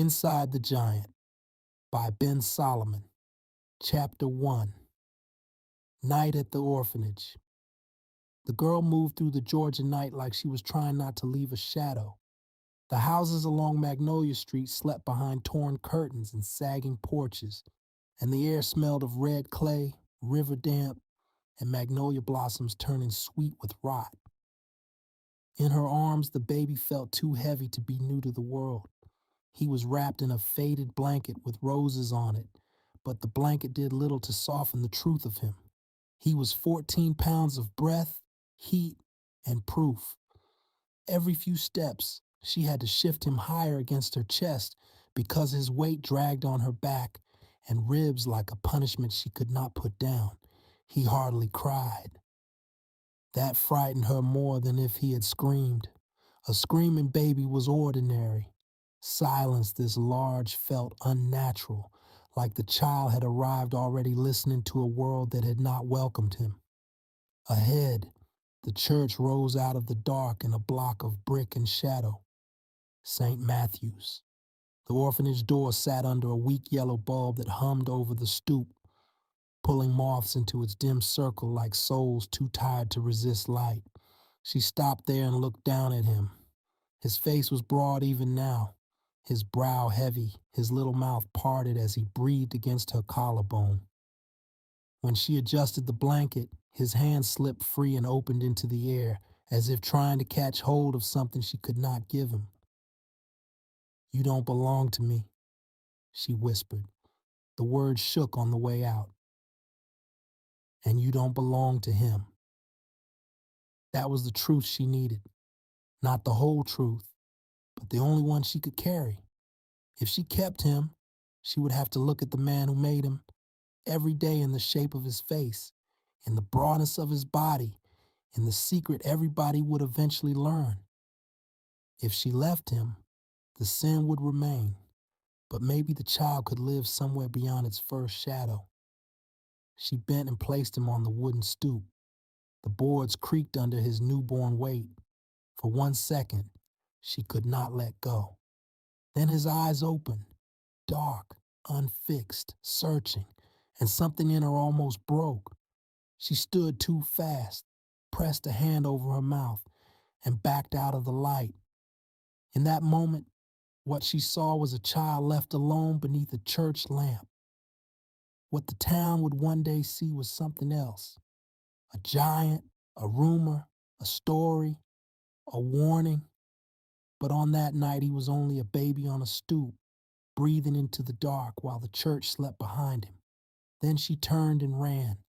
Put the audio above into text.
Inside the Giant by Ben Solomon. Chapter 1. Night at the Orphanage. The girl moved through the Georgia night like she was trying not to leave a shadow. The houses along Magnolia Street slept behind torn curtains and sagging porches, and the air smelled of red clay, river damp, and magnolia blossoms turning sweet with rot. In her arms, the baby felt too heavy to be new to the world. He was wrapped in a faded blanket with roses on it, but the blanket did little to soften the truth of him. He was 14 pounds of breath, heat, and proof. Every few steps, she had to shift him higher against her chest because his weight dragged on her back and ribs like a punishment she could not put down. He hardly cried. That frightened her more than if he had screamed. A screaming baby was ordinary. Silence this large felt unnatural, like the child had arrived already listening to a world that had not welcomed him. Ahead, the church rose out of the dark in a block of brick and shadow. St. Matthew's. The orphanage door sat under a weak yellow bulb that hummed over the stoop, pulling moths into its dim circle like souls too tired to resist light. She stopped there and looked down at him. His face was broad even now, his brow heavy, his little mouth parted as he breathed against her collarbone. When she adjusted the blanket, his hand slipped free and opened into the air, as if trying to catch hold of something she could not give him. "You don't belong to me," she whispered. The words shook on the way out. "And you don't belong to him." That was the truth she needed. Not the whole truth, but the only one she could carry. If she kept him, she would have to look at the man who made him every day in the shape of his face, in the broadness of his body, in the secret everybody would eventually learn. If she left him, the sin would remain, but maybe the child could live somewhere beyond its first shadow. She bent and placed him on the wooden stoop. The boards creaked under his newborn weight. For 1 second, she could not let go. Then his eyes opened, dark, unfixed, searching, and something in her almost broke. She stood too fast, pressed a hand over her mouth, and backed out of the light. In that moment, what she saw was a child left alone beneath a church lamp. What the town would one day see was something else. A giant, a rumor, a story, a warning. But on that night, he was only a baby on a stoop, breathing into the dark while the church slept behind him. Then she turned and ran,